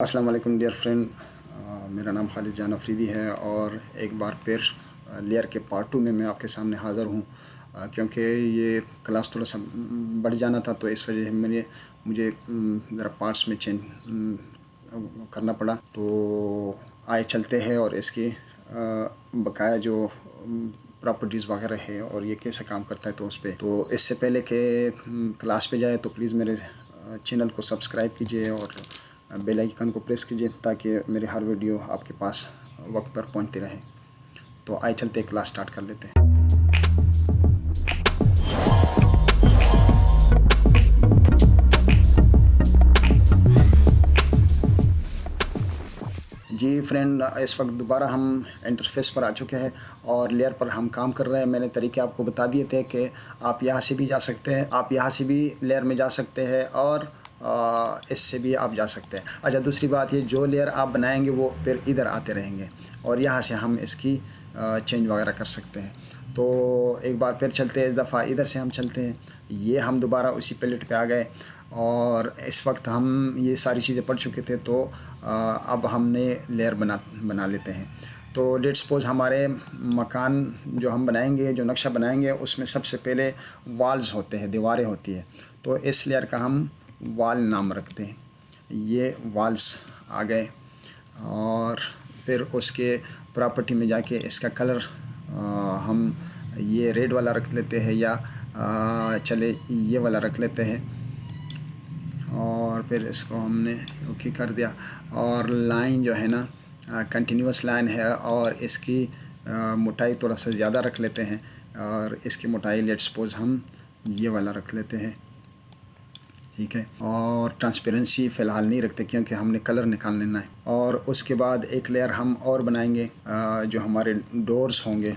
अस्सलाम वालेकुम dear friend. मेरा नाम खालिद जान अफरीदी है और एक बार फिर लेयर के पार्ट 2 में मैं आपके सामने हाज़िर हूँ। क्योंकि ये क्लास थोड़ा सा बढ़ जाना था, तो इस वजह से मुझे ज़रा पार्ट्स में चेंज करना पड़ा। तो आए चलते हैं और इसकी बकाया जो प्रॉपर्टीज़ वगैरह है और ये कैसे काम करता है तो उस पर। तो इससे पहले कि क्लास पे जाए तो प्लीज़ मेरे चैनल को सब्सक्राइब कीजिए और बेल आइकन को प्रेस कीजिए ताकि मेरे हर वीडियो आपके पास वक्त पर पहुंचती रहे। तो आइए चलते क्लास स्टार्ट कर लेते हैं। जी फ्रेंड, इस वक्त दोबारा हम इंटरफेस पर आ चुके हैं और लेयर पर हम काम कर रहे हैं। मैंने तरीके आपको बता दिए थे कि आप यहाँ से भी जा सकते हैं, आप यहाँ से भी लेयर में जा सकते हैं और इससे भी आप जा सकते हैं। अच्छा, दूसरी बात ये, जो लेयर आप बनाएंगे वो फिर इधर आते रहेंगे और यहाँ से हम इसकी चेंज वगैरह कर सकते हैं। तो एक बार फिर चलते हैं, इस दफ़ा इधर से हम चलते हैं। ये हम दोबारा उसी पैलेट पे आ गए और इस वक्त हम ये सारी चीज़ें पढ़ चुके थे, तो अब हमने लेयर बना लेते हैं। तो लेट सपोज हमारे मकान जो हम बनाएंगे, जो नक्शा बनाएंगे, उसमें सबसे पहले वॉल्स होते हैं, दीवारें होती है। तो इस लेयर का हम वॉल नाम रखते हैं। ये वॉल्स आ गए और फिर उसके प्रॉपर्टी में जाके इसका कलर हम ये रेड वाला रख लेते हैं या चले ये वाला रख लेते हैं और फिर इसको हमने ओके कर दिया। और लाइन जो है ना, कंटिन्यूस लाइन है और इसकी मोटाई थोड़ा सा ज़्यादा रख लेते हैं और इसकी मोटाई लेट सपोज हम ये वाला रख लेते हैं, ठीक है। और ट्रांसपेरेंसी फ़िलहाल नहीं रखते क्योंकि हमने कलर निकाल लेना है। और उसके बाद एक लेयर हम और बनाएंगे जो हमारे डोर्स होंगे।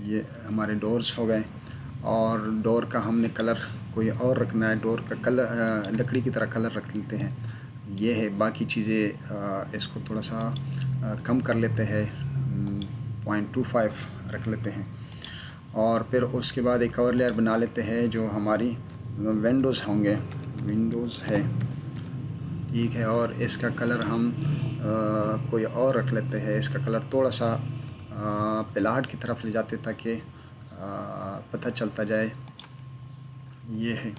ये हमारे डोर्स हो गए और डोर का हमने कलर कोई और रखना है। डोर का कलर लकड़ी की तरह कलर रख लेते हैं। ये है, बाकी चीज़ें इसको थोड़ा सा कम कर लेते हैं, 0.25 रख लेते हैं। और फिर उसके बाद एक और लेयर बना लेते हैं जो हमारी विंडोज़ होंगे, विंडोज़ है, ठीक है। और इसका कलर हम कोई और रख लेते हैं। इसका कलर थोड़ा सा पिलाहट की तरफ ले जाते ताकि पता चलता जाए। ये है।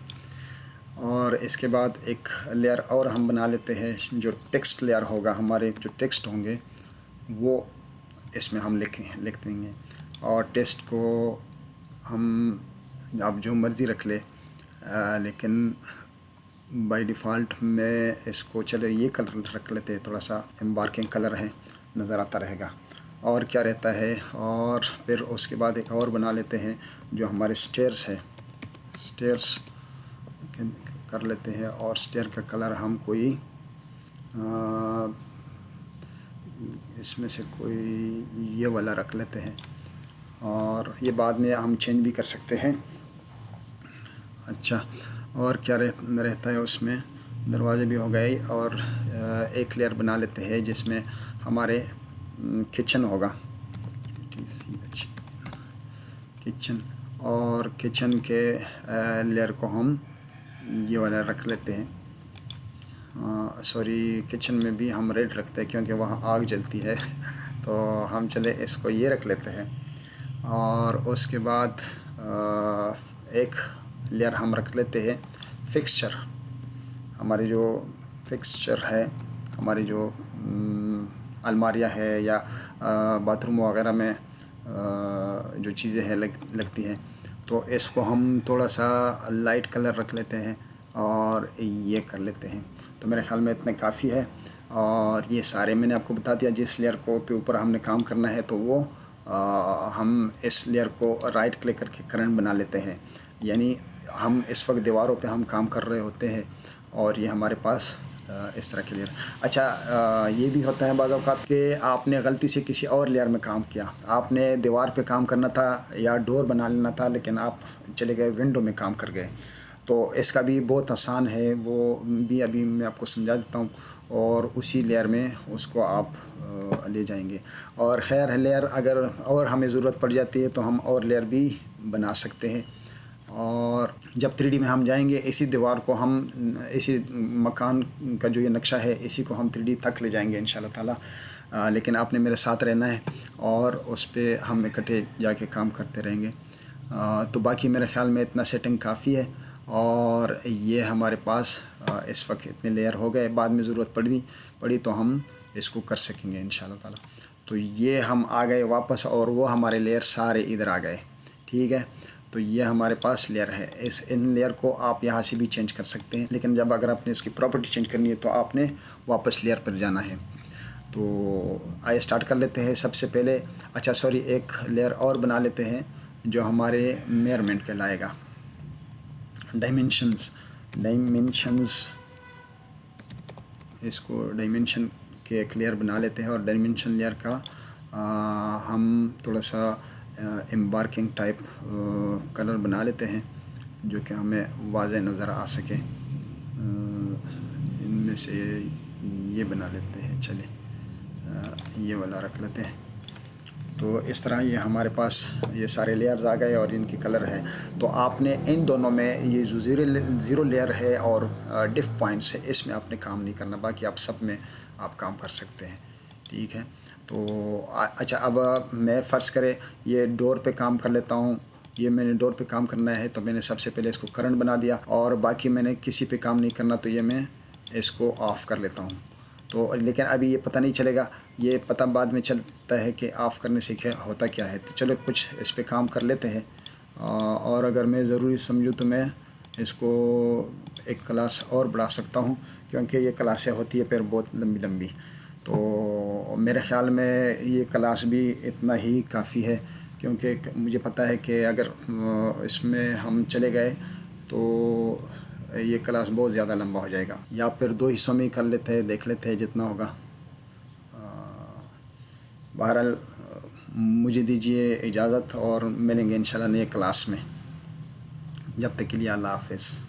और इसके बाद एक लेयर और हम बना लेते हैं जो टेक्स्ट लेयर होगा। हमारे जो टेक्स्ट होंगे वो इसमें हम लिख देंगे और टेक्स्ट को हम आप जो मर्ज़ी रख ले, लेकिन बाय डिफ़ॉल्ट में इसको चले ये कलर रख लेते हैं, थोड़ा सा एम्बार्किंग कलर है, नज़र आता रहेगा। और क्या रहता है, और फिर उसके बाद एक और बना लेते हैं जो हमारे स्टेयर्स है, स्टेयर्स कर लेते हैं। और स्टेयर का कलर हम कोई इसमें से कोई ये वाला रख लेते हैं और ये बाद में हम चेंज भी कर सकते हैं। अच्छा, और क्या रहता है उसमें, दरवाजे भी हो गए। और एक लेयर बना लेते हैं जिसमें हमारे किचन होगा, किचन। और किचन के लेयर को हम ये वाला रख लेते हैं। सॉरी, किचन में भी हम रेड रखते हैं क्योंकि वहाँ आग जलती है तो हम चले इसको ये रख लेते हैं। और उसके बाद एक लेयर हम रख लेते हैं फिक्सचर। हमारी जो फिक्सचर है, हमारी जो अलमारियाँ है या बाथरूम वगैरह में जो चीज़ें हैं लगती हैं, तो इसको हम थोड़ा सा लाइट कलर रख लेते हैं और ये कर लेते हैं। तो मेरे ख्याल में इतने काफ़ी है। और ये सारे मैंने आपको बता दिया। जिस लेयर को पे ऊपर हमने काम करना है तो वो हम इस लेयर को राइट क्लिक करके करंट बना लेते हैं। यानी हम इस वक्त दीवारों पे हम काम कर रहे होते हैं और ये हमारे पास इस तरह के लेयर। अच्छा, ये भी होता है बाज़ औक़ात कि आपने गलती से किसी और लेयर में काम किया, आपने दीवार पे काम करना था या डोर बना लेना था, लेकिन आप चले गए विंडो में काम कर गए। तो इसका भी बहुत आसान है, वो भी अभी मैं आपको समझा देता हूँ और उसी लेयर में उसको आप ले जाएंगे। और खैर, लेयर अगर और हमें ज़रूरत पड़ जाती है तो हम और लेयर भी बना सकते हैं। और जब 3D में हम जाएंगे, इसी दीवार को हम, इसी मकान का जो ये नक्शा है, इसी को हम 3D तक ले जाएंगे इंशाल्लाह ताला। लेकिन आपने मेरे साथ रहना है और उस पर हम इकट्ठे जाके काम करते रहेंगे। तो बाकी मेरे ख़्याल में इतना सेटिंग काफ़ी है। और ये हमारे पास इस वक्त इतने लेयर हो गए, बाद में ज़रूरत पड़ी तो हम इसको कर सकेंगे इंशाल्लाह ताला। तो ये हम आ गए वापस और वो हमारे लेयर सारे इधर आ गए, ठीक है। तो ये हमारे पास लेयर है। इन लेयर को आप यहाँ से भी चेंज कर सकते हैं, लेकिन जब अगर आपने इसकी प्रॉपर्टी चेंज करनी है तो आपने वापस लेयर पर जाना है। तो आइए स्टार्ट कर लेते हैं। सबसे पहले एक लेयर और बना लेते हैं जो हमारे मेजरमेंट कहलाएगा। डायमेंशंस, इसको डायमेंशन के एक लेयर बना लेते हैं और डायमेंशन लेयर का हम थोड़ा सा एम्बार्किंग टाइप कलर बना लेते हैं जो कि हमें वाज़ेह नज़र आ सके। इनमें से ये बना लेते हैं, चलिए ये वाला रख लेते हैं। तो इस तरह ये हमारे पास ये सारे लेयर्स आ गए और इनकी कलर है। तो आपने इन दोनों में ये जो ज़ीरो लेयर है और डिफ पॉइंट्स है, इसमें आपने काम नहीं करना, बाकी आप सब में आप काम कर सकते हैं, ठीक है। तो अच्छा, अब मैं फ़र्ज़ करें ये डोर पे काम कर लेता हूँ। ये मैंने डोर पे काम करना है तो मैंने सबसे पहले इसको करंट बना दिया और बाकी मैंने किसी पे काम नहीं करना, तो ये मैं इसको ऑफ़ कर लेता हूँ। तो लेकिन अभी ये पता नहीं चलेगा, ये पता बाद में चलता है कि ऑफ़ करने से क्या होता क्या है। तो चलो कुछ इस पे काम कर लेते हैं और अगर मैं ज़रूरी समझूँ तो मैं इसको एक क्लास और बढ़ा सकता हूँ, क्योंकि ये क्लासें होती है फिर बहुत लंबी लंबी। तो मेरे ख़्याल में ये क्लास भी इतना ही काफ़ी है, क्योंकि मुझे पता है कि अगर इसमें हम चले गए तो ये क्लास बहुत ज़्यादा लंबा हो जाएगा, या फिर 2 हिस्सों में कर लेते हैं, देख लेते हैं जितना होगा। बहरहाल मुझे दीजिए इजाज़त और मिलेंगे इंशाल्लाह नए क्लास में। जब तक के लिए अल्लाह हाफ़िज़।